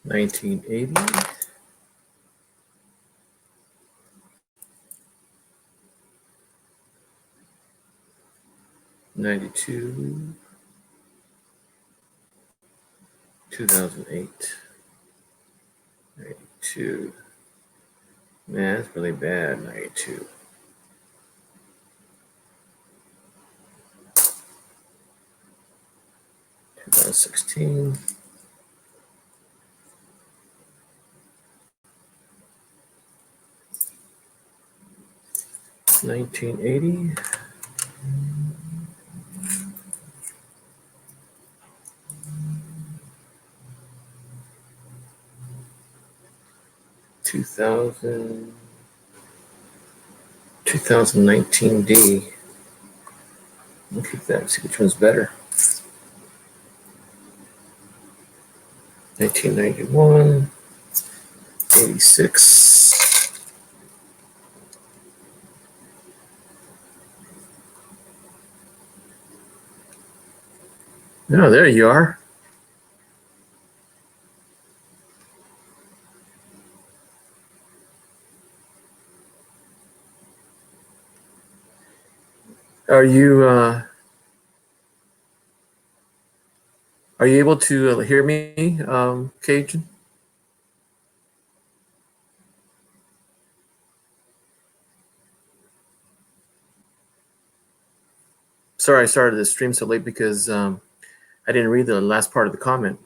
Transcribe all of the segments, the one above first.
1980. '92, 2008, '92. Man, that's really bad. '92. 2016. '80. 2000, 2019D. Look at that. See which one's better. 1991, 86. Oh, there you are. Are you able to hear me, Cajun? Sorry, I started the stream so late because I didn't read the last part of the comment.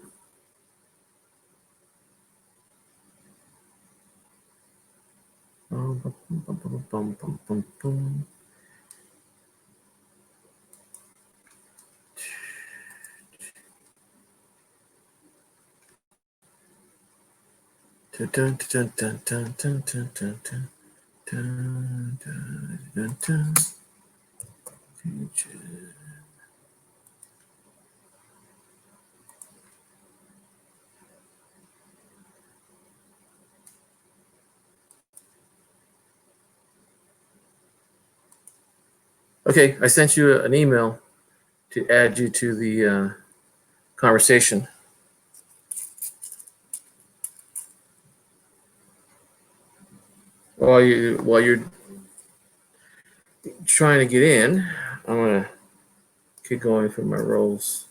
Okay, I sent you an email to add you to the conversation. While you're trying to get in, I'm gonna keep going through my roles.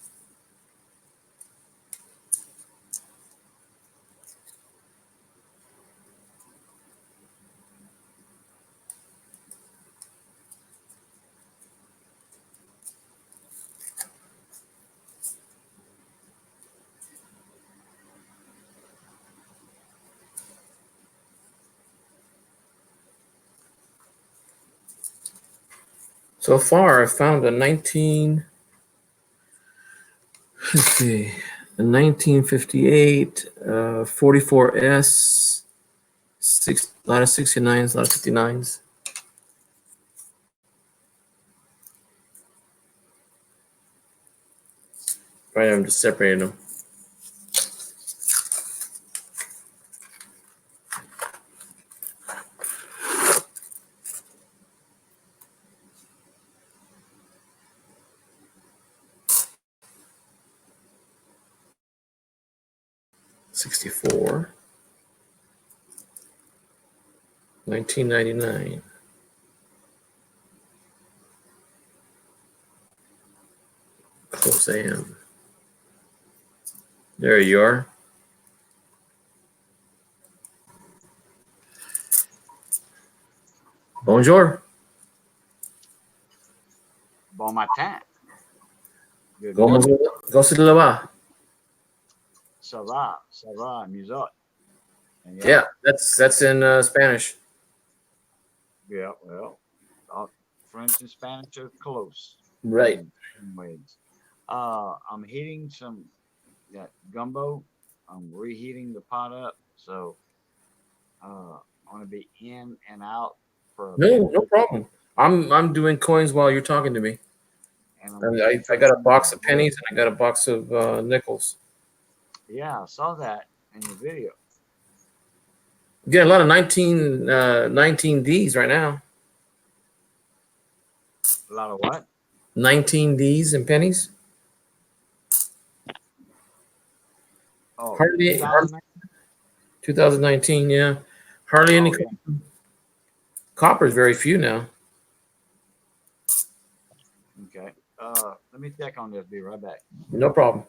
So far, I found a 1958, 44S, a lot of 69s, a lot of 59s. Right, I'm just separating them. '64, 1999. Close AM. There you are. Bonjour. Bon matin. Comment ça va? Ça va, amusant. Yeah, that's in Spanish. Yeah, well, French and Spanish are close. Right. In ways. I'm heating some gumbo. I'm reheating the pot up, so I'm gonna be in and out for a No problem. I'm doing coins while you're talking to me. And I got a box of pennies and I got a box of nickels. Yeah, I saw that in your video. You get a lot of 19Ds right now. A lot of what? 19Ds and pennies. Oh, Hardly 2019, yeah. Hardly any Oh, yeah. copper is very few now. Okay. Let me check on this. Be right back. No problem.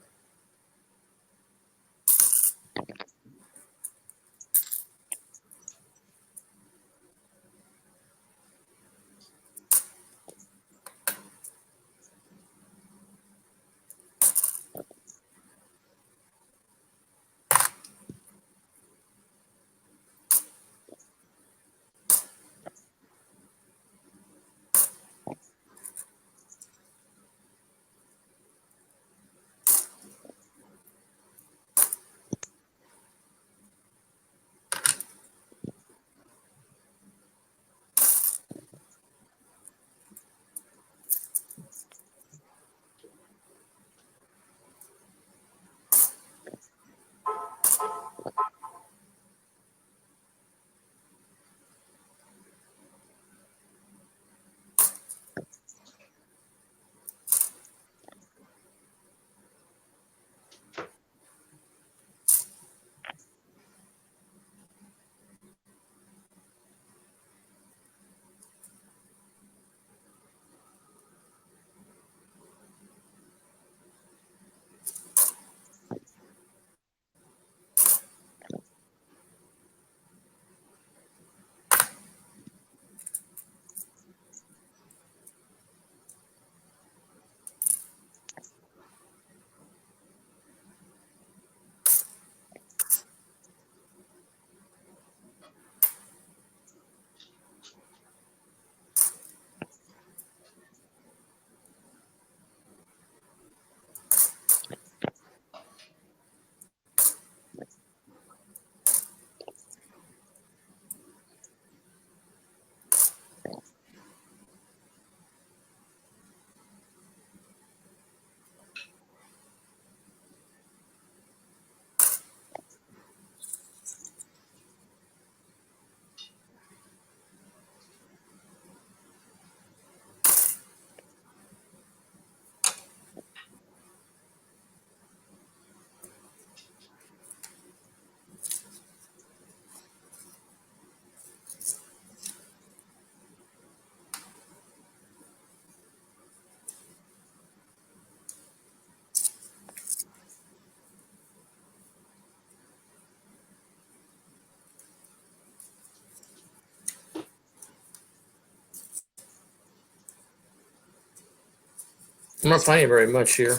I'm not finding very much here.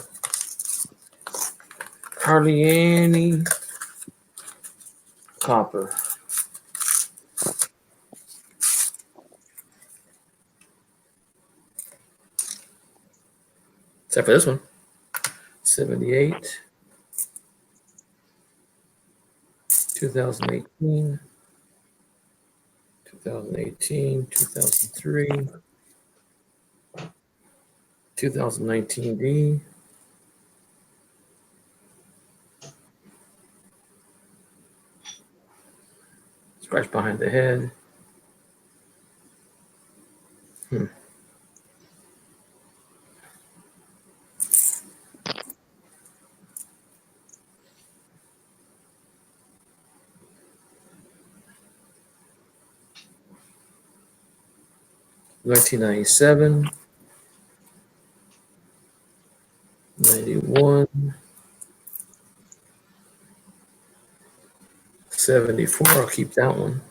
Hardly any copper. Except for this one. 78. 2018. 2018. 2003. 2019D. Scratch behind the head. 1997. 91. 74. I'll keep that one.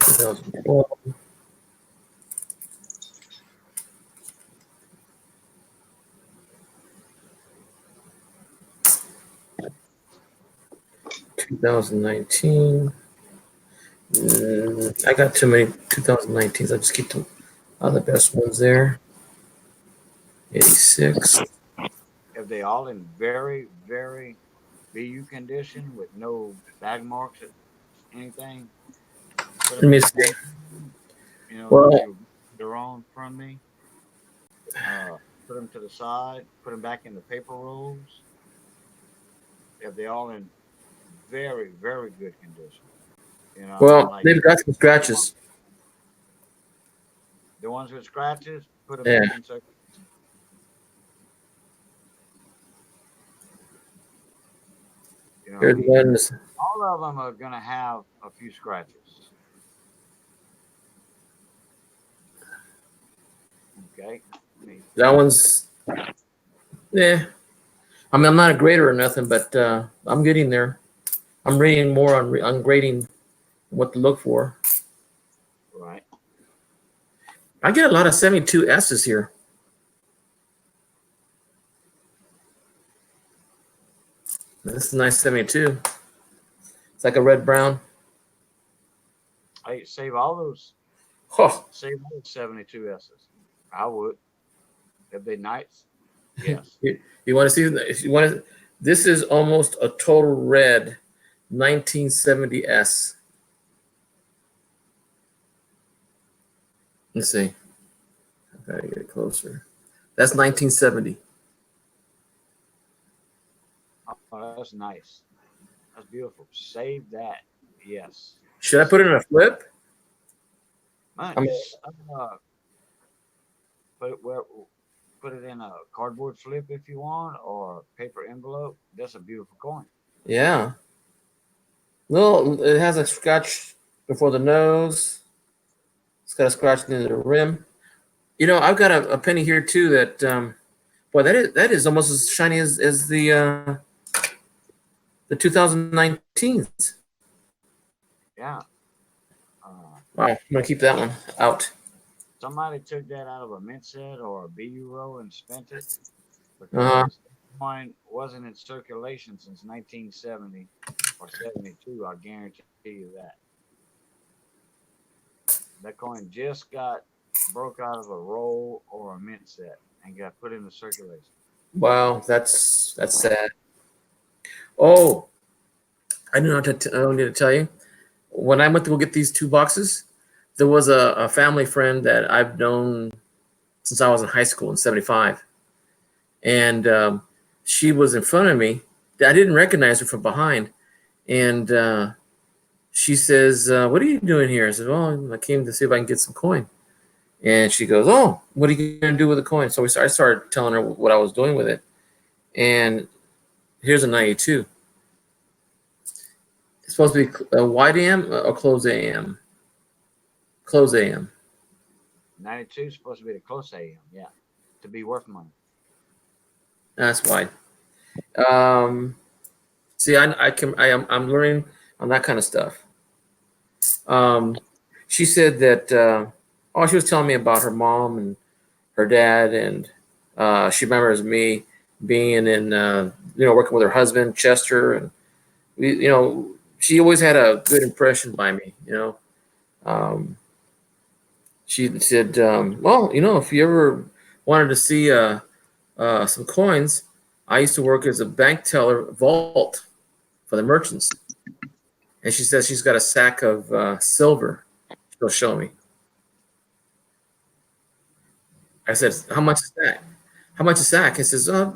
2012. 2019. I got too many 2019s. I just keep the best ones there. 86. If they all in very, very BU condition with no bag marks or anything, put Let them me in the see. bin. You know, Well, they're on from me. Put them to the side. Put them back in the paper rolls. If they all in very, very good condition. You know, I mean, like they've got some scratches. the ones with scratches, put them Yeah. back in circulation. You know what I Here's mean? one. All of them are gonna have a few scratches. Okay. That one's, yeah. I mean, I'm not a grader or nothing, but I'm getting there. I'm reading more on grading, what to look for. Right. I get a lot of 72 S's here. This is a nice 72. It's like a red brown. Hey, save all those. Oh, Save those 72 S's. I would. If they nice. Yes. you want to see? If you want to, this is almost a total red, 1970 S. Let's see. I gotta get closer. That's 1970. Oh, that's nice. That's beautiful. Save that. Yes. Should I put it in a flip? Man, I mean, just put it where put it in a cardboard flip if you want, or paper envelope. That's a beautiful coin. yeah. Well, it has a scratch before the nose. It's got a scratch near the rim. You know, I've got a penny here too that boy, that is almost as shiny as the 2019s. Yeah. Wow, I'm gonna keep that one out. Somebody took that out of a mint set or a BU roll and spent it Uh, because the coin wasn't in circulation since 1970 or 72. I guarantee you that. That coin just got broke out of a roll or a mint set and got put into circulation. wow, that's sad. Oh, I don't need to tell you. When I went to go get these two boxes, there was a family friend that I've known since I was in high school in '75, and she was in front of me. I didn't recognize her from behind, and she says, "What are you doing here?" I said, "Well, I came to see if I can get some coin." And she goes, "Oh, what are you going to do with the coin?" So I started telling her what I was doing with it. And here's a 92. It's supposed to be a wide AM or closed AM? Closed AM. 92 is supposed to be the close AM, yeah, to be worth money. That's wide. See, I'm learning on that kind of stuff. She said that she was telling me about her mom and her dad, and she remembers me being in working with her husband Chester, and she always had a good impression by me. She said, well, if you ever wanted to see some coins, I used to work as a bank teller vault for the merchants. And she says she's got a sack of silver. She'll show me. I said, how much is that? How much a sack? He says, uh,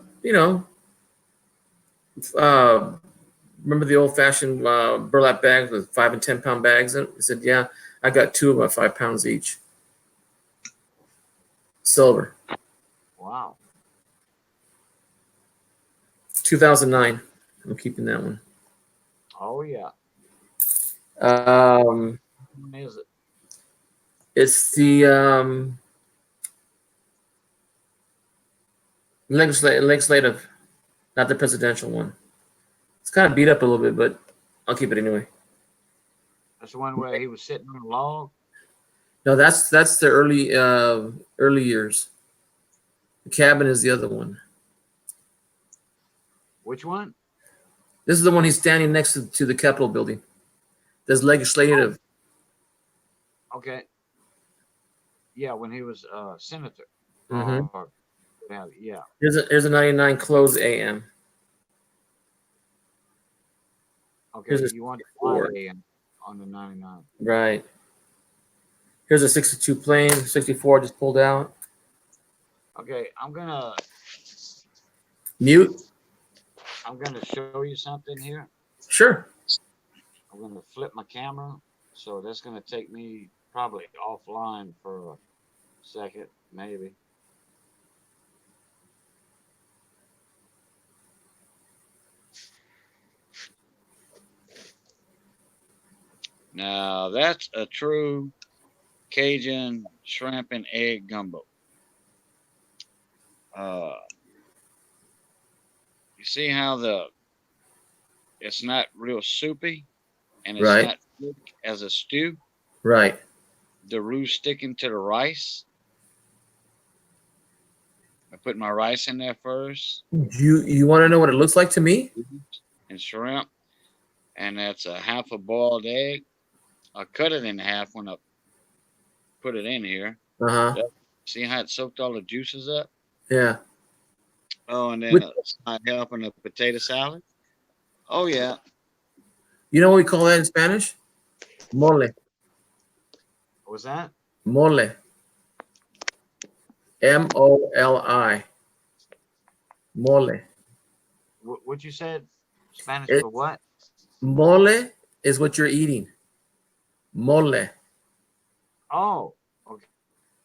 remember the old fashioned burlap bags with 5 and 10 pound bags in it? He said, yeah, I got two of them at 5 pounds each. Silver. Wow. 2009. I'm keeping that one. Oh, yeah. What is it? It's the legislative, not the presidential one. It's kind of beat up a little bit, but I'll keep it anyway. That's the one where he was sitting on a log? No, that's the early years. The cabin is the other one. Which one? This is the one he's standing next to the Capitol building. There's legislative. Okay. Yeah, when he was senator. Mm-hmm. Yeah. Here's a 99 closed AM. Okay, you want the AM on the 99. Right. Here's a 62 plain, 64 just pulled out. Okay, I'm gonna Mute. I'm gonna show you something here. Sure. I'm gonna flip my camera, so that's gonna take me probably offline for a second, maybe. Now that's a true Cajun shrimp and egg gumbo. Uh, you see how it's not real soupy and it's Right. not thick as a stew. Right. The roux sticking to the rice. I put my rice in there first You want to know what it looks like to me? and shrimp, and that's a half a boiled egg. I cut it in half when I put it in here. Uh-huh. Yep. See how it soaked all the juices up? Yeah. Oh, and then With, a side help and a potato salad. Oh yeah. you know what we call that in Spanish? Mole. What was that? Mole. Moli. Mole. What you said? Spanish It, for what? mole is what you're eating. Mole. Oh,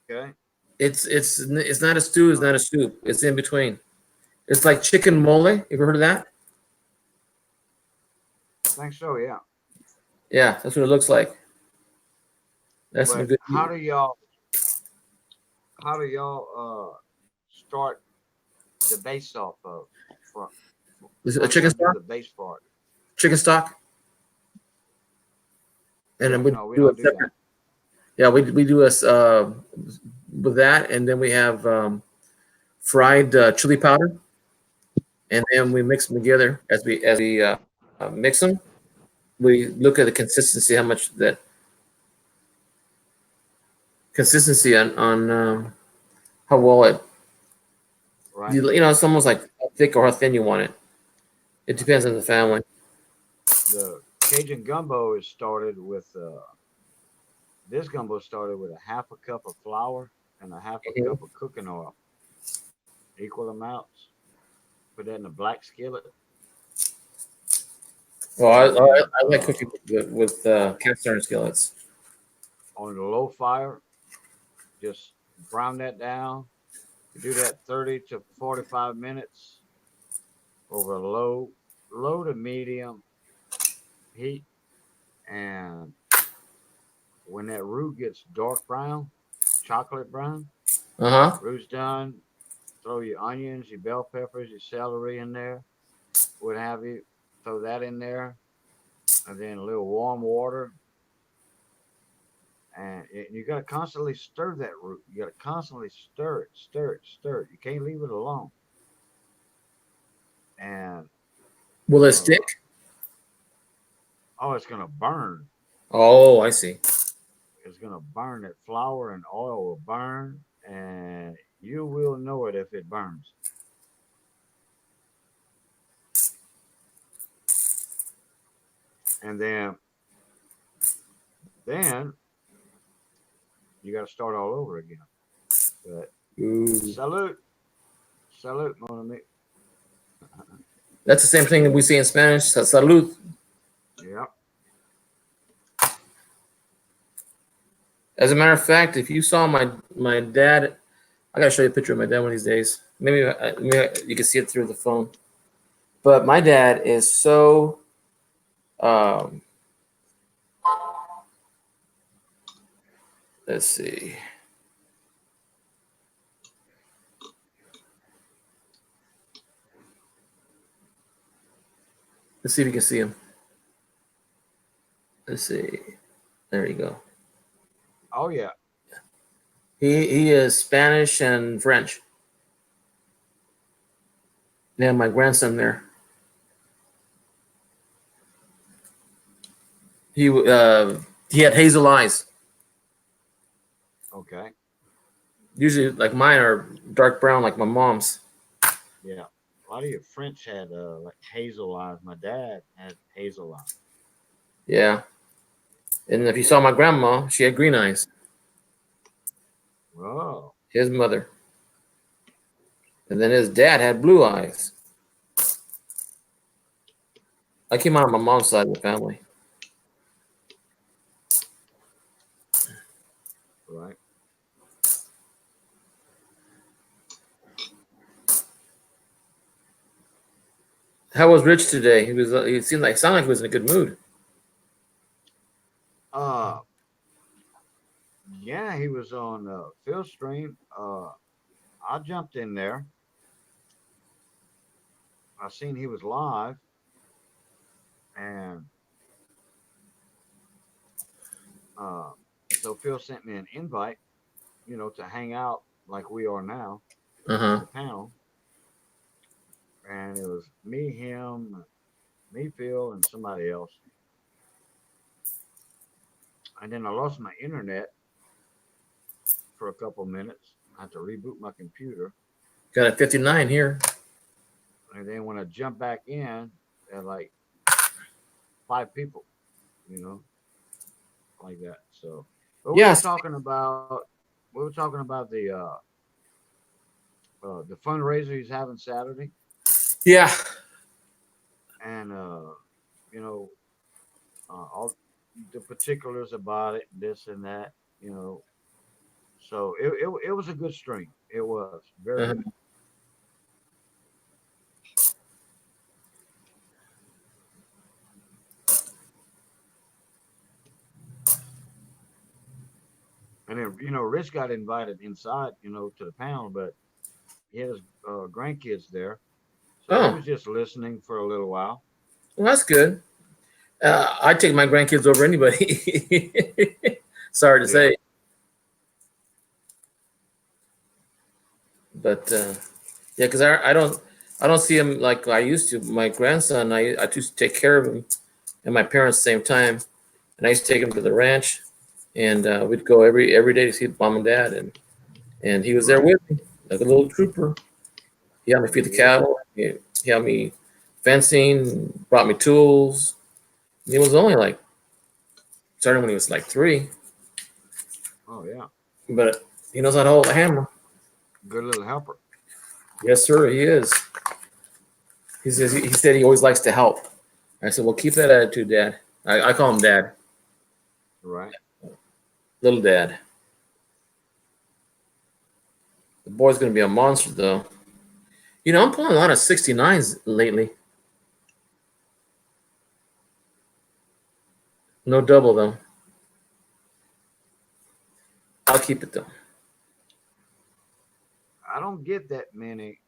okay. It's not a stew, it's not a soup. It's in between. It's like chicken mole. You ever heard of that? I think so. Yeah. Yeah, that's what it looks like. That's some But good. how do y'all start the base off of? From, Is it how a do chicken y'all do stock? the base part? Chicken stock? And Yeah, then we no, we do a don't do that. separate. Yeah, we do a with that, and then we have fried chili powder, and then we mix them together as we mix them. We look at the consistency, how much that consistency on how well it Right. you know it's almost like how thick or how thin you want it. It depends on the family. The Cajun gumbo is started with this gumbo started with a half a cup of flour and a half a Mhm. cup of cooking oil, equal amounts. Put that in a black skillet, Well, and then I like cooking with cast iron skillets. on the low fire, just brown that down. You do that 30 to 45 minutes over low to medium heat, and when that roux gets dark brown, chocolate brown, Uh huh. roux done. Throw your onions, your bell peppers, your celery in there, what have you. Throw that in there, and then a little warm water. And you got to constantly stir that root. You got to constantly stir it, stir it, stir it. You can't leave it alone. And Will it uh, stick? oh, it's gonna burn. Oh, I see. It's gonna burn. That flour and oil will burn, and you will know it if it burns. And then you got to start all over again. But Ooh. salute, salute, mon ami. That's the same thing that we say in Spanish. Salud. Yep. As a matter of fact, if you saw my dad, I gotta show you a picture of my dad one of these days. Maybe you can see it through the phone. But my dad is so um, let's see. Let's see if you can see him. Let's see. There you go. Oh yeah. He is Spanish and French. Yeah, my grandson there. He had hazel eyes. Okay. Usually, like mine are dark brown, like my mom's. Yeah. A lot of your French had like hazel eyes. My dad had hazel eyes. Yeah. And if you saw my grandma, she had green eyes. Oh. His mother. And then his dad had blue eyes. I came out on my mom's side of the family. Right. How was Rich today? He seemed like he was in a good mood. Yeah, he was on Phil stream. I jumped in there. I seen he was live, and uh, so Phil sent me an invite, to hang out like we are now Uh on huh. the panel. And it was me, him, me, Phil, and somebody else. And then I lost my internet for a couple minutes. I had to reboot my computer. Got a 59 here. And then when I jumped back in, there were like 5 people, you know, like that. So, but Yes. we were talking about the fundraiser he's having Saturday, Yeah. and you know, all the particulars about it, this and that, you know. So it was a good stream. It was very good. Uh-huh. And then Rich got invited inside, to the panel, but he had his grandkids there, so he Oh, was just listening for a little while. well, that's good. I take my grandkids over anybody. Sorry to Yeah, say, but yeah, because I don't see him like I used to. My grandson, I used to take care of him, and my parents at the same time, and I used to take him to the ranch, and we'd go every day to see mom and dad, and he was there right. with me like a little trooper. He helped me feed the Yeah. cattle. He helped me fencing, brought me tools. He was only like starting when he was like 3, Oh yeah. but he knows how to hold a hammer. Good little helper. Yes, sir, he is. He said he always likes to help. I said, well, keep that attitude, Dad. I call him Dad, Right. little Dad. The boy's gonna be a monster, though. I'm pulling a lot of 69s lately. No double though. I'll keep it though. I don't get that many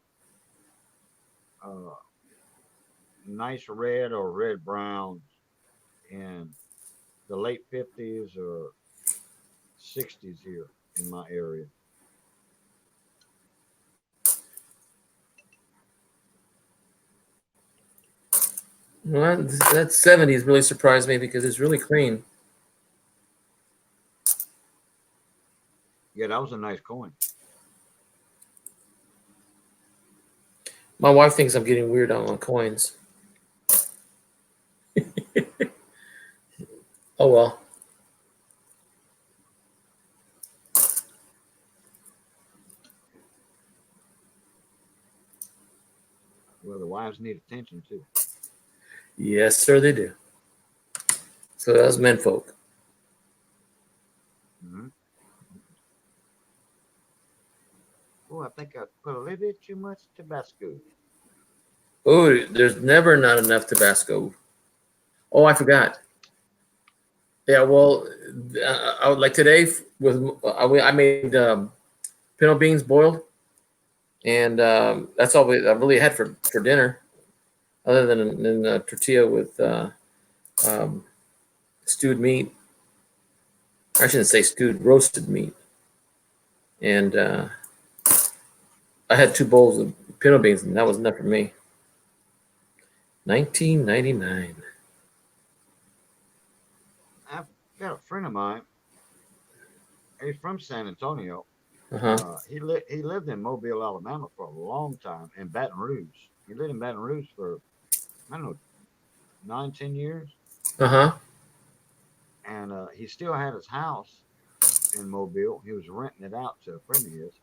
uh, nice red or red browns in the late 50s or 60s here in my area. Well, that 70s really surprised me because it's really clean. Yeah, that was a nice coin. My wife thinks I'm getting weird on my coins. Oh well. Well, the wives need attention too. Yes, sir, they do. So that's men folk. Hmm. Oh, I think I put a little bit too much Tabasco. Oh, there's never not enough Tabasco. Oh, I forgot. Yeah, well, I would like today with I made pinto beans boiled, and that's all I really had for dinner, other than a tortilla with um, stewed meat. I shouldn't say stewed, roasted meat, and I had 2 bowls of pinto beans, and that was enough for me. 1999. I've got a friend of mine. He's from San Antonio. Uh huh. He lived in Mobile, Alabama for a long time, in Baton Rouge. He lived in Baton Rouge for I don't know 9, 10 years, Uh huh. and he still had his house in Mobile. He was renting it out to a friend of his.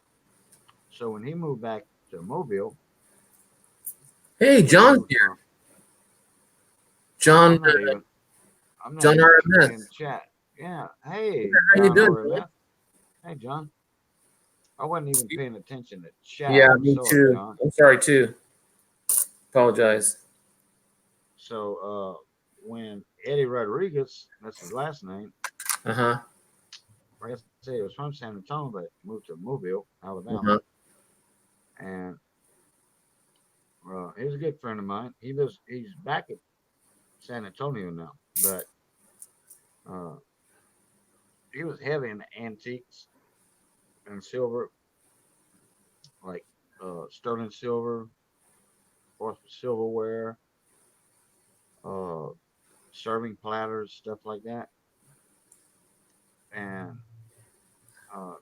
So when he moved back to Mobile, Hey, he John's moved here. from. Oh, John. I'm not John even checking RMS. the chat. Yeah. Hey, How you John doing, bud? RMF. Hey, John. I wasn't even paying attention to chat. Yeah, I'm me sorry, too. John. I'm sorry too. Apologize. So when Eddie Rodriguez, that's his last name, Uh huh. like I said, he was from San Antonio, but moved to Mobile, Alabama, Uh-huh. and he was a good friend of mine. He's back at San Antonio now, but uh, he was heavy in antiques and silver, like sterling silver, porcelain silverware, uh, serving platters, stuff like that. And uh,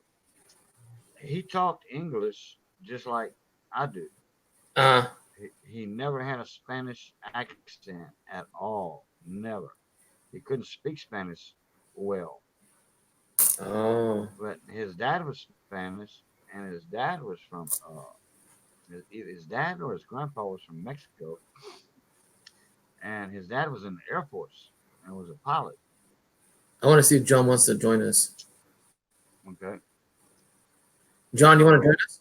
he talked English just like I do. Uh, He never had a Spanish accent at all. Never. He couldn't speak Spanish well. oh, But his dad was Spanish, and his dad was from either his dad or his grandpa was from Mexico, and his dad was in the Air Force and was a pilot. I want to see if John wants to join us. Okay, John, you want to so join us?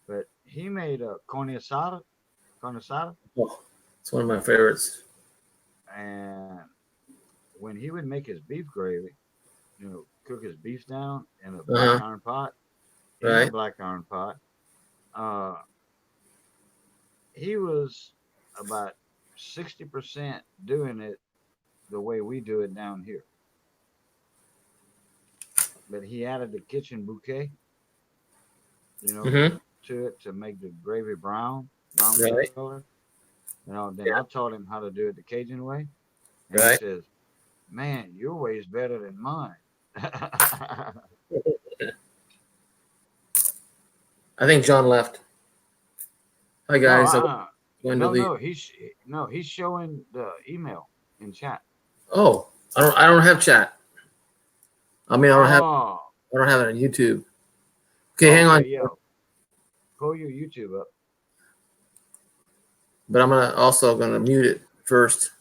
but he made a carne asada, Oh, it's one of my favorites. and when he would make his beef gravy, cook his beef down in a black Uh-huh. iron pot, in a Right. black iron pot, uh, he was about 60% doing it the way we do it down here. But he added the kitchen bouquet, you know, Mm-hmm. to it to make the gravy brown Right. color. Then Yeah. I taught him how to do it the Cajun way, and he Right. says, "Man, your way is better than mine." I think John left. Hi No, guys. I'm going to no, leave. no. He's showing the email in chat. Oh, I don't have chat. I mean, Oh, I don't have it on YouTube. Okay, hang on. okay, yeah. Pull your YouTube up. But I'm gonna mute it first.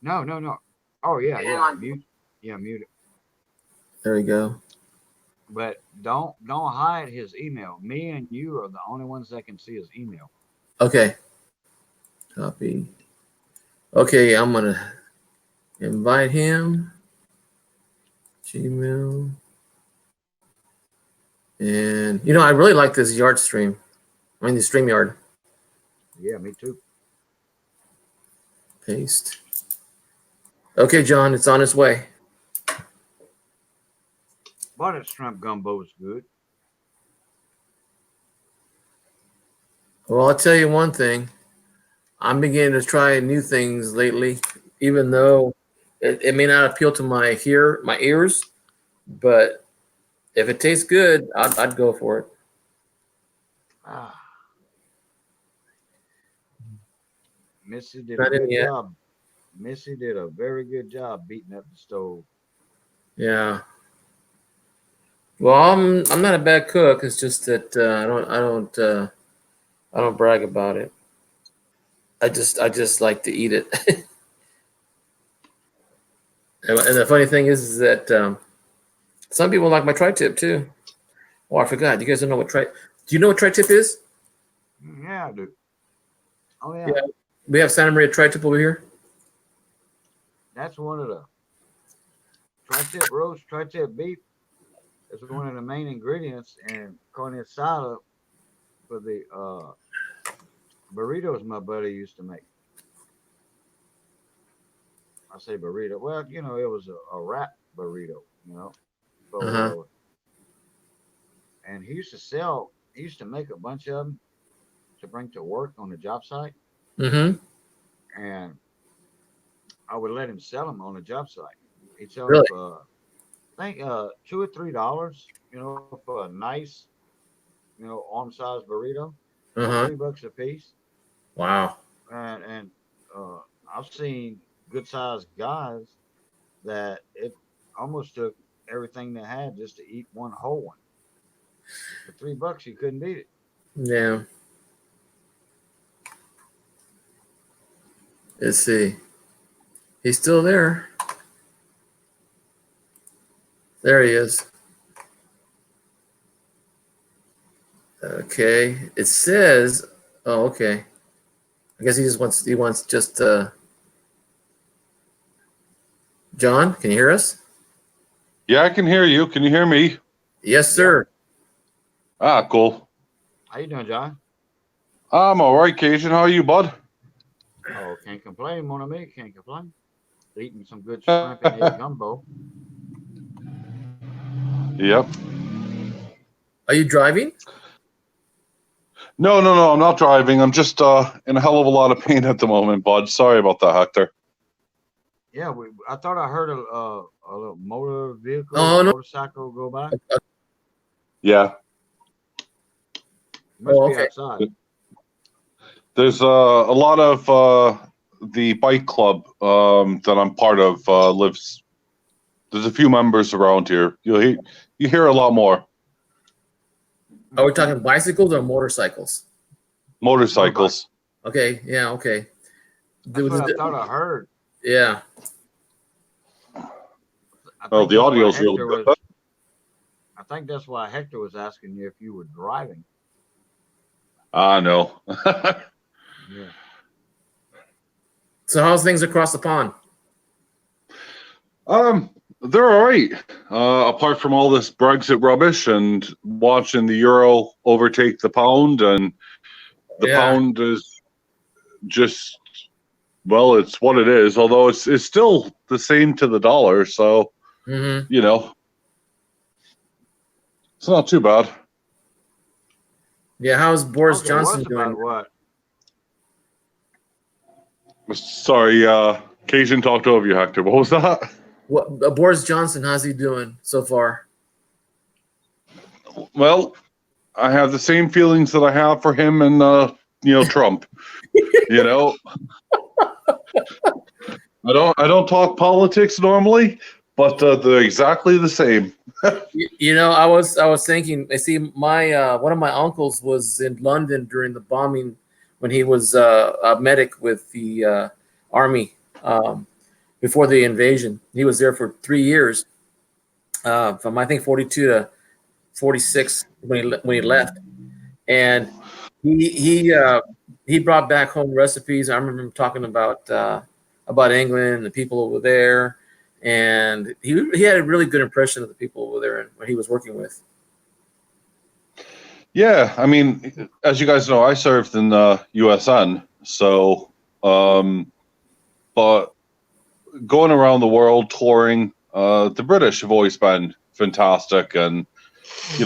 No, no, no. Oh yeah, Hang yeah. on. Mute. Yeah, mute it. There we go. But don't hide his email. Me and you are the only ones that can see his email. Okay. Copy. Okay, I'm gonna invite him. Gmail. And I really like this yard stream. I mean the StreamYard. Yeah, me too. Paste. Okay, John, it's on its way. Butter shrimp gumbo is good. Well, I'll tell you one thing. I'm beginning to try new things lately, even though it may not appeal to my ears, but if it tastes good, I'd go for it. Ah, Missy did a Not in good yet. job. Missy did a very good job beating up the stove. Yeah. Well, I'm not a bad cook. It's just that I don't brag about it. I just like to eat it. And the funny thing is that some people like my tri-tip too. Oh, I forgot. You guys don't know what tri? Do you know what tri-tip is? Yeah, I do. Oh yeah, Yeah. We have Santa Maria tri-tip over here. that's one of the tri-tip roast, tri-tip beef. It's one of the main ingredients in carne asada for the burritos my buddy used to make. I say burrito. Well, it was a wrap burrito, but Uh-huh. and he used to make a bunch of them to bring to work on the job site, Mm-hmm. and I would let him sell them on the job site. He'd sell them Really? for, I think, $2 or $3, for a nice, arm-sized burrito, Uh-huh. $3 a piece. Wow. And uh, I've seen good-sized guys that it almost took everything they had just to eat one whole one. For $3, you couldn't beat it. Yeah. Let's see. He's still there. There he is. Okay. It says, oh, okay. I guess he wants just John, can you hear us? Yeah, I can hear you. Can you hear me? Yes, sir. Ah, cool. How you doing, John? I'm all right, Cajun. How are you, bud? Oh, can't complain, mon ami. Can't complain. Eating some good shrimp and egg gumbo. Yep. Are you driving? No. I'm not driving. I'm just in a hell of a lot of pain at the moment, bud. Sorry about that, Hector. Yeah, I thought I heard a little motor vehicle, Oh, no. motorcycle go by. Yeah. Must Oh, be okay. outside. There's a lot of the bike club that I'm part of lives. There's a few members around here. You hear a lot more Are we talking bicycles or motorcycles? motorcycles. Okay. Yeah. Okay. That's what I thought I heard. Yeah. Oh, the audio's real good. I think that's why Hector was asking you if you were driving. No. Yeah. So how's things across the pond? They're all right. Apart from all this Brexit rubbish and watching the euro overtake the pound, and the pound is just, well, it's what it is. Although it's still the same to the dollar, so you know, it's not too bad. Yeah. How's Boris Okay, Johnson about doing? what? Sorry, Cajun talked over you, Hector. What was that? What Boris Johnson? How's he doing so far? Well, I have the same feelings that I have for him and Trump. You know, I don't talk politics normally, but they're exactly the same. I was thinking. I see my one of my uncles was in London during the bombing when he was a medic with the army before the invasion. He was there for 3 years, from I think 42 to 46 when he left, and he brought back home recipes. I remember him talking about England and the people over there, and he had a really good impression of the people over there and what he was working with. Yeah, I mean, as you guys know, I served in the USN, so but going around the world touring, the British have always been fantastic, and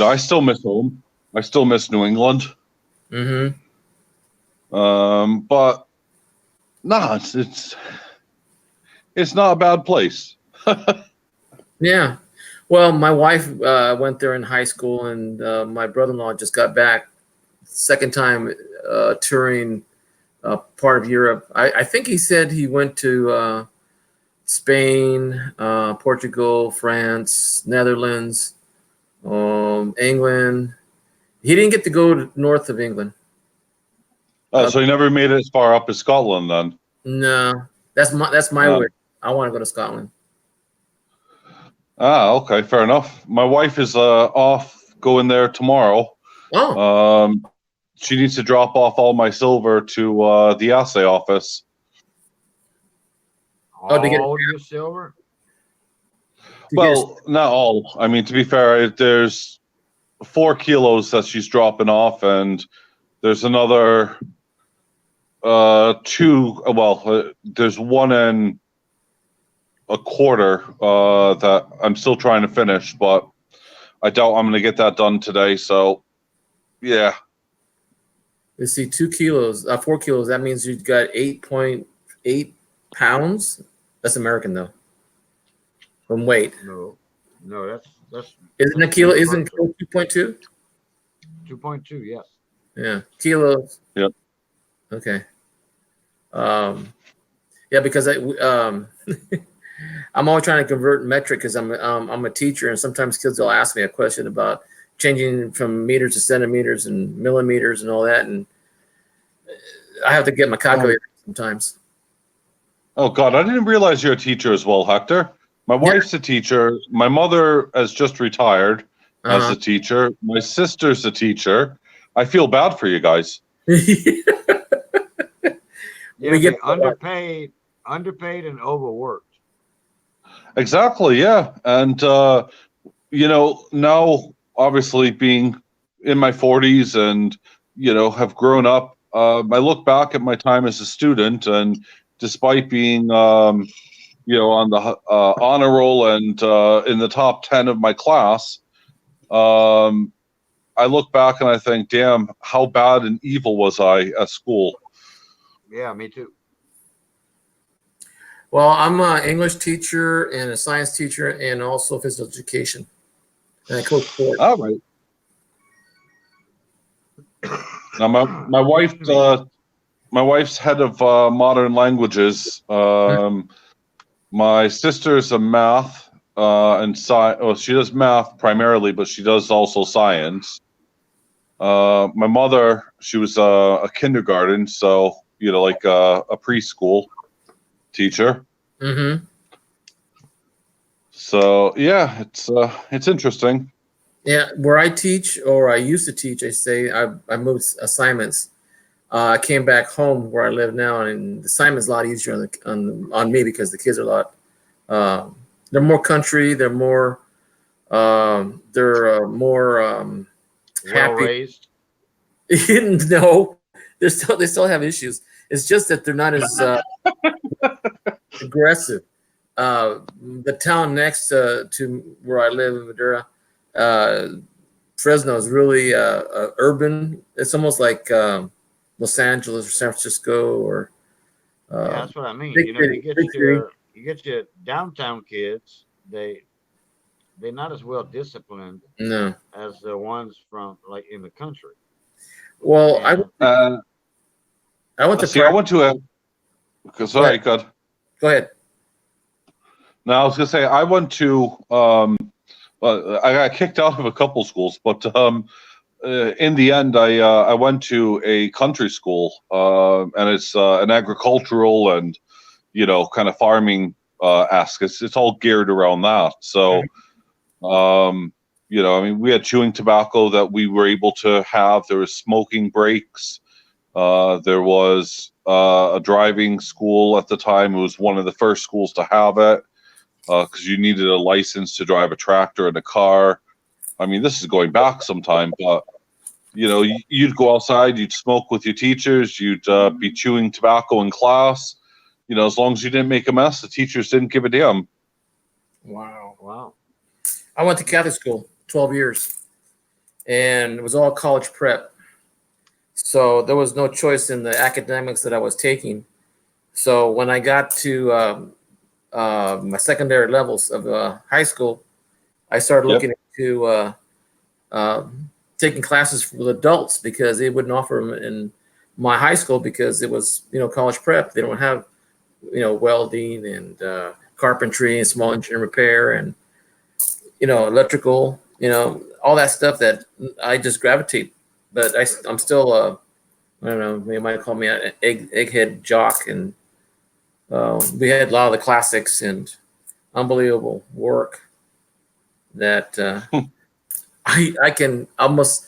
I still miss home. I still miss New England. But no, it's not a bad place. Yeah. Well, my wife went there in high school, and my brother-in-law just got back, second time touring part of Europe. I think he said he went to Spain, Portugal, France, Netherlands, England. He didn't get to go north of England. So he never made it as far up as Scotland, then? No, that's my wish. I want to go to Scotland. Okay, fair enough. My wife is off going there tomorrow. Oh. She needs to drop off all my silver to the assay office. Oh, to get all your silver? Well, not all. I mean, to be fair, there's 4 kilos that she's dropping off, and there's another 2. Well, there's 1 and a quarter that I'm still trying to finish, but I doubt I'm going to get that done today. So, yeah. Let's see, 2 kilos, 4 kilos. That means you've got 8.8 pounds. That's American though. From weight. No, that's. Isn't a kilo? Isn't 2.2? 2.2, yes. Yeah, kilos. Yep. Okay. Yeah, because I'm always trying to convert metric because I'm a teacher, and sometimes kids will ask me a question about changing from meters to centimeters and millimeters and all that, and I have to get my calculator sometimes. Oh God, I didn't realize you're a teacher as well, Hector. My wife's a teacher. My mother has just retired as a teacher. My sister's a teacher. I feel bad for you guys. We get underpaid and overworked. Exactly, yeah. And now obviously being in my 40s and have grown up, I look back at my time as a student, and despite being on the honor roll and in the top 10 of my class, I look back and I think, damn, how bad and evil was I at school? Yeah, me too. Well, I'm an English teacher and a science teacher and also physical education. And I coach sport. All right. Now my wife's head of modern languages. My sister's a math and science. Well, she does math primarily, but she does also science. My mother, she was a kindergarten, so like a preschool teacher. Mm-hmm. So yeah, it's interesting. Yeah, where I teach, or I used to teach, I moved assignments. I came back home where I live now, and the assignment's a lot easier on me because the kids are a lot. They're more country. They're more. They're more Well happy. raised. No, they still have issues. It's just that they're not as aggressive. The town next to where I live in Madera, Fresno, is really urban. It's almost like Los Angeles or San Francisco or Yeah, that's what I mean. big You city, big city. you get your downtown kids. They're not as well disciplined No. as the ones from like in the country. Well, And I went to See, I went to a. Sorry, God. Go ahead. No, I was gonna say I went to. Well, I got kicked out of a couple schools, but in the end, I went to a country school, and it's an agricultural and kind of farming esque. It's all geared around that. So, I mean, we had chewing tobacco that we were able to have. There was smoking breaks. There was a driving school at the time. It was one of the first schools to have it because you needed a license to drive a tractor and a car. I mean, this is going back some time, but you'd go outside, you'd smoke with your teachers, you'd be chewing tobacco in class. As long as you didn't make a mess, the teachers didn't give a damn. wow. I went to Catholic school 12 years, and it was all college prep. So there was no choice in the academics that I was taking. So when I got to my secondary levels of high school, I started looking into taking classes with adults because they wouldn't offer them in my high school because it was college prep. They don't have welding and carpentry and small engine repair and electrical, all that stuff that I just gravitate. But I'm still I don't know, they might call me an egghead jock, and we had a lot of the classics and unbelievable work that I can almost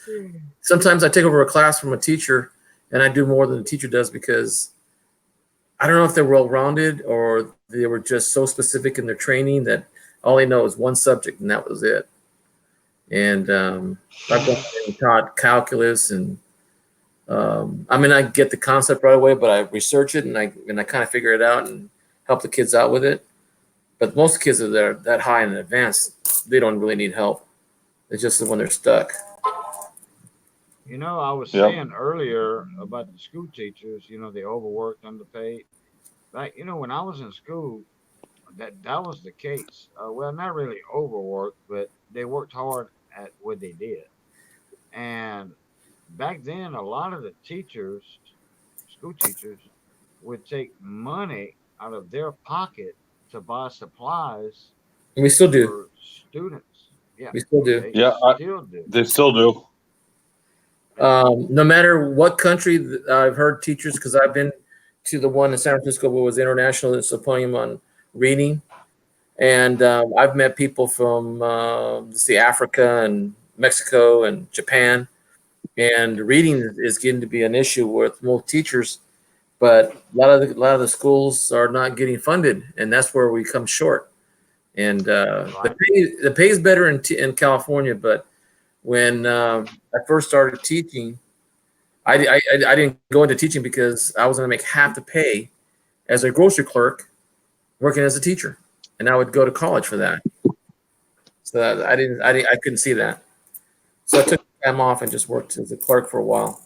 sometimes I take over a class from a teacher and I do more than the teacher does because I don't know if they're well-rounded or they were just so specific in their training that all they know is one subject and that was it. And I've gone and taught calculus and I mean, I get the concept right away, but I research it and I kind of figure it out and help the kids out with it. But most kids are there that high in advanced, they don't really need help. It's just when they're stuck. I was saying earlier about the school teachers, they overworked, underpaid. Like, when I was in school, that was the case. Well, not really overworked, but they worked hard at what they did. And back then, a lot of the teachers, school teachers, would take money out of their pocket to buy supplies And we still do. for students. Yeah, We still do. they Yeah, still do. They still do. No matter what country, I've heard teachers, because I've been to the one in San Francisco where it was international symposium on reading. And I've met people from, let's see, Africa and Mexico and Japan. And reading is getting to be an issue with most teachers. But a lot of the schools are not getting funded. And that's where we come short. And Right. the pay is better in California. But when I first started teaching, I didn't go into teaching because I was going to make half the pay as a grocery clerk working as a teacher, and I would go to college for that. So I couldn't see that. So I took time off and just worked as a clerk for a while.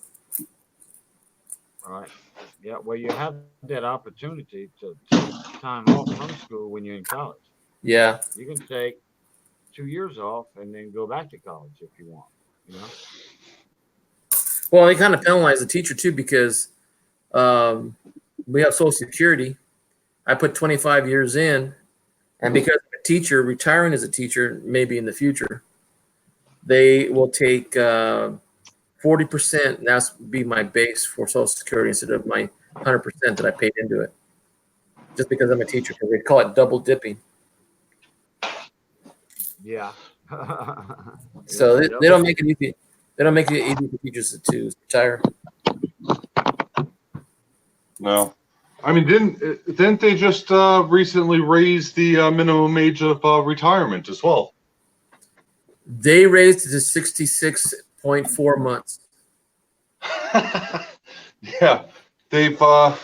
Right. Yeah. Well, you have that opportunity to take time off from school when you're in college. Yeah. You can take 2 years off and then go back to college if you want. You know. Well, they kind of penalize the teacher too because we have Social Security. I put 25 years in, and because I'm a teacher retiring as a teacher, maybe in the future, they will take 40%. And that's be my base for Social Security instead of my 100% that I paid into it, just because I'm a teacher. Because they call it double dipping. Yeah. So they don't make it easy. They don't make it easy for teachers to retire. No, I mean, didn't they just recently raise the minimum age of retirement as well? They raised it to 66.4 months. Yeah, they've. I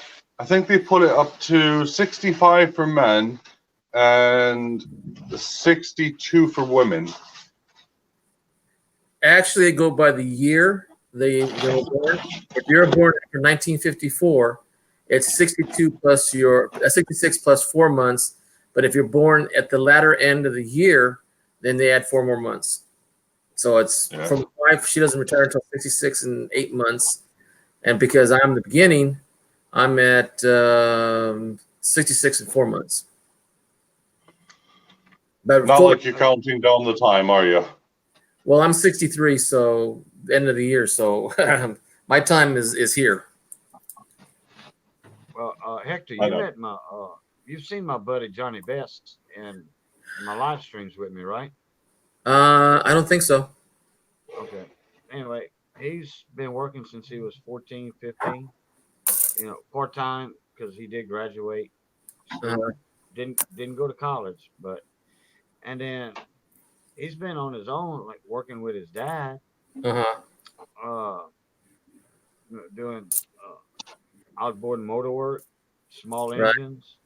think they put it up to 65 for men and 62 for women. Actually, they go by the year they were born. If you're born after 1954, it's 62 plus 66 plus 4 months. But if you're born at the latter end of the year, then they add 4 more months. So it's from my wife. She doesn't retire until 66 and 8 months, and because I'm the beginning, I'm at 66 and 4 months. But Not like you're counting down the time, are you? Well, I'm 63, so end of the year. So my time is here. Well, Hector, you've seen my buddy Johnny Best in my live streams with me, right? I don't think so. Okay. Anyway, he's been working since he was 14, 15, part time because he did graduate. Didn't go to college, and then he's been on his own, like working with his dad, doing outboard motor work, small engines.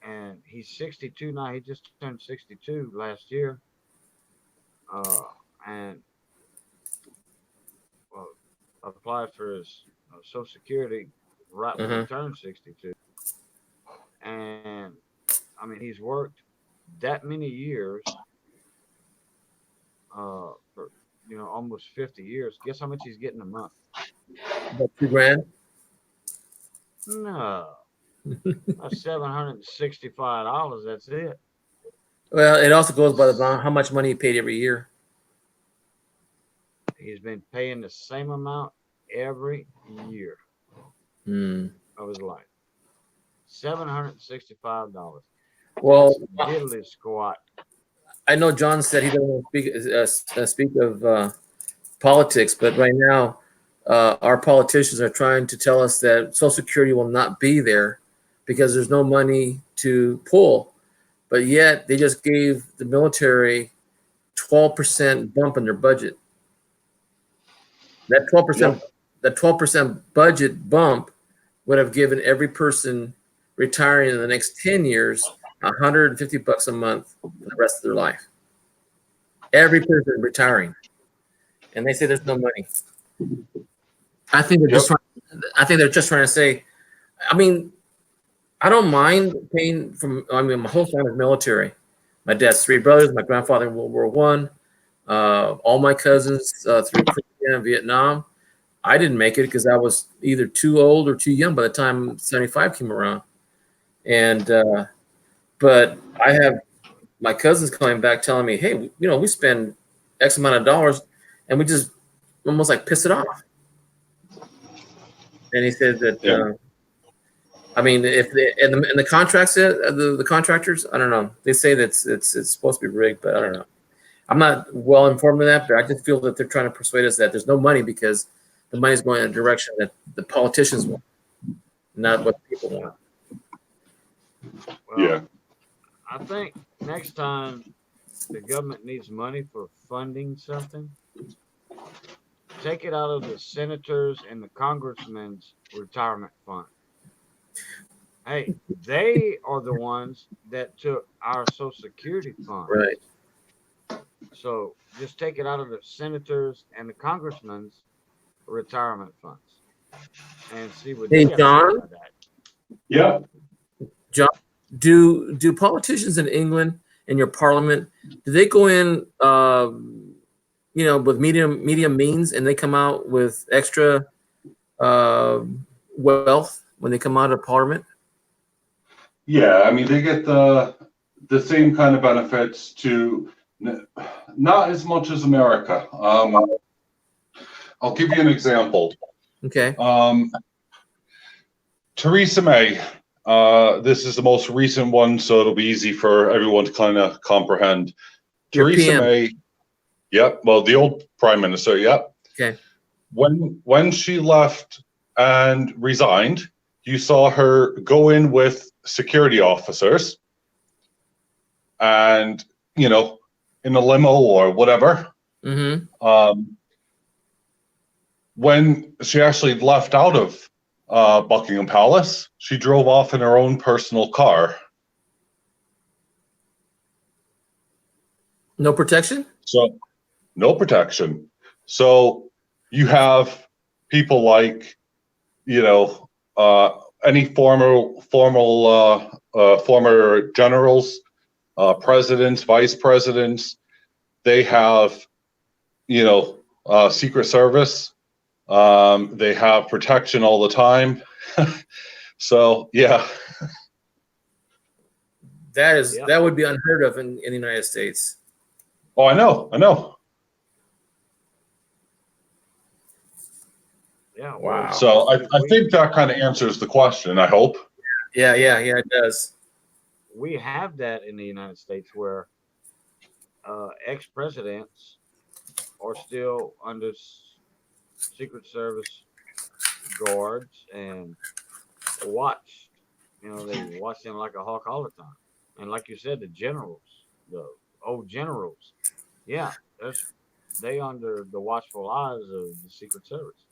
And he's 62 now. He just turned 62 last year. And applied for his Social Security right when he turned 62. And I mean, he's worked that many years, for almost 50 years. Guess how much he's getting a month? About $2,000. No, that's $765. That's it. Well, it also goes by how much money he paid every year. He's been paying the same amount every year of his life. $765. Well, diddly squat. I know John said he doesn't want to speak of politics, but right now our politicians are trying to tell us that Social Security will not be there because there's no money to pull. But yet they just gave the military 12% bump in their budget. That 12% budget bump would have given every person retiring in the next 10 years $150 a month for the rest of their life. Every person retiring, and they say there's no money. I think they're just trying to say. I mean, I don't mind paying my whole family's military. My dad's 3 brothers. My grandfather in World War I. All my cousins through Korea and Vietnam. I didn't make it because I was either too old or too young by the time 75 came around. And but I have my cousins coming back telling me, hey, we spend X amount of dollars and we just almost like piss it off. And he said that, I mean, if and the contracts, the contractors, I don't know. They say that it's supposed to be rigged, but I don't know. I'm not well informed of that, but I just feel that they're trying to persuade us that there's no money because the money's going in a direction that the politicians want, not what people want. Well, I think next time the government needs money for funding something, take it out of the senators and the congressmen's retirement fund. Hey, they are the ones that took our Social Security fund. Right. So just take it out of the senators and the congressmen's retirement funds and see what Hey, they have to say John? about that. Yeah. John, do politicians in England in your parliament, do they go in with medium means and they come out with extra wealth when they come out of parliament? Yeah, I mean they get the same kind of benefits not as much as America. I'll give you an example. Okay. Theresa May. This is the most recent one, so it'll be easy for everyone to kind of comprehend. Your Theresa PM. May. Yep. Well, the old prime minister. Yep. Okay. When she left and resigned, you saw her go in with security officers and, in a limo or whatever. Mm-hmm. When she actually left out of Buckingham Palace, she drove off in her own personal car. No protection? So, no protection. So, you have people like, any former generals, presidents, vice presidents. They have, Secret Service. They have protection all the time. So yeah. That would be unheard of in the United States. Oh, I know. Yeah. Wow. So I think that kind of answers the question, I hope. Yeah, it does. We have that in the United States where ex-presidents are still under Secret Service guards and watched. They watch them like a hawk all the time. And like you said, the old generals, yeah, they under the watchful eyes of the Secret Service.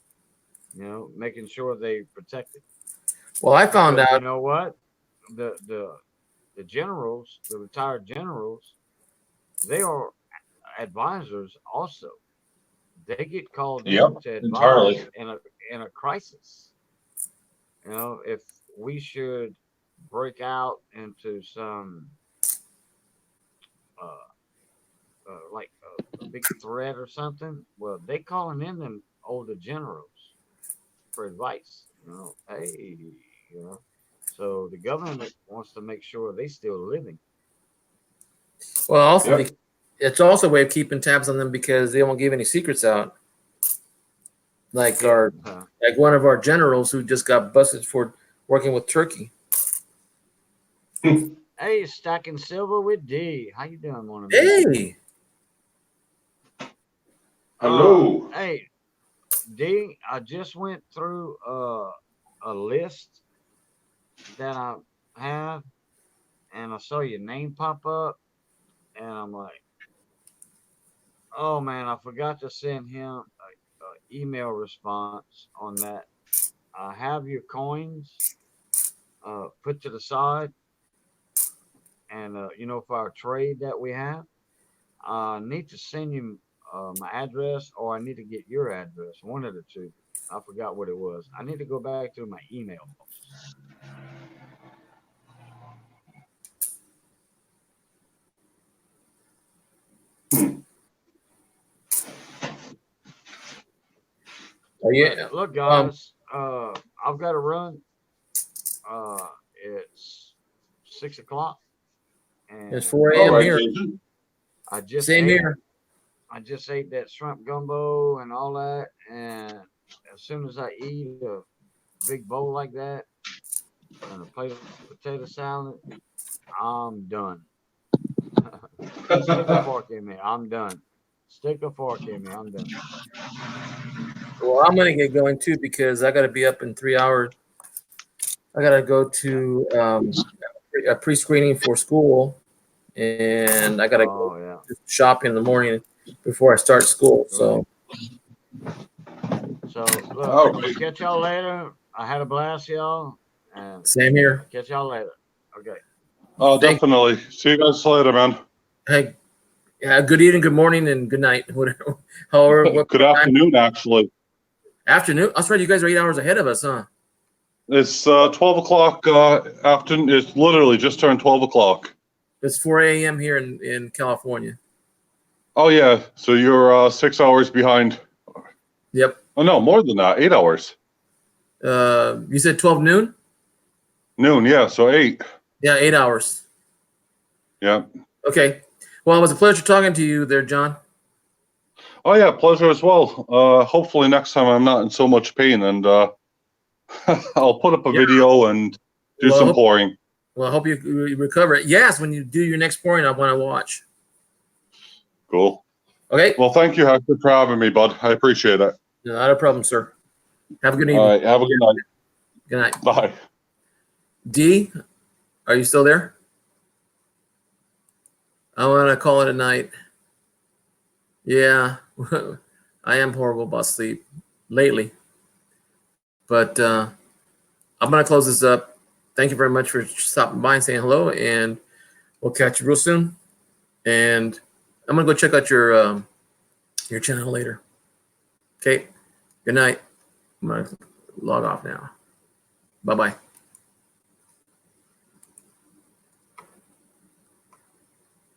Making sure they protect it. Well, I found But out. you know what? The generals, the retired generals, they are advisors also. They get called in Yep, to advise entirely. in a crisis. If we should break out into some like a big threat or something, well, they calling in them older generals for advice. Hey, so the government wants to make sure they still living. Well, also, Yep. it's also a way of keeping tabs on them because they won't give any secrets out. Like like one of our generals who just got busted for working with Turkey. Hey, Stacking Silver with D. How you doing, morning? Hey. Hello. Hey, D. I just went through a list that I have, and I saw your name pop up, and I'm like, oh man, I forgot to send him an email response on that. I have your coins put to the side, and for our trade that we have, I need to send you my address, or I need to get your address, one of the two. I forgot what it was. I need to go back to my email. Look, guys, I've got to run. It's 6 o'clock. And It's 4 a.m. All right, here. Jason. I just Same here. I just ate that shrimp gumbo and all that, and as soon as I eat a big bowl like that and a plate of potato salad, I'm done. Stick a fork in me, I'm done. Stick a fork in me, I'm done. Well, I'm gonna get going too because I gotta be up in 3 hours. I gotta go to a pre-screening for school, and I gotta go Oh yeah. shop in the morning before I start school. So So look, All we'll right. catch y'all later. I had a blast, y'all, and same here. catch y'all later. Okay. Oh, Thank- definitely. See you guys later, man. Hey, yeah, good evening, good morning, and good night. Whatever, however, what Good time? afternoon, actually. Afternoon. That's right. You guys are 8 hours ahead of us, huh? It's 12 o'clock afternoon. It's literally just turned 12 o'clock. It's 4 a.m. here in California. Oh, yeah. So you're 6 hours behind. Yep. Oh, no, more than that. 8 hours. You said 12 noon? Noon, yeah. So 8. Yeah, 8 hours. Yeah. Okay. Well, it was a pleasure talking to you there, John. Oh, yeah. Pleasure as well. Hopefully next time I'm not in so much pain, and I'll put up a Yeah. video and do Well, I some hope- pouring. Well, I hope you recover. Yes, when you do your next pouring, I want to watch. Cool. Okay. Well, thank you, Hector, for having me, bud. I appreciate it. Not a problem, sir. Have a good evening. All right. Have a good night. Good night. Bye. D, are you still there? I want to call it a night. Yeah, I am horrible about sleep lately. But I'm going to close this up. Thank you very much for stopping by and saying hello, and we'll catch you real soon. And I'm going to go check out your channel later. Okay. Good night. I'm going to log off now. Bye-bye.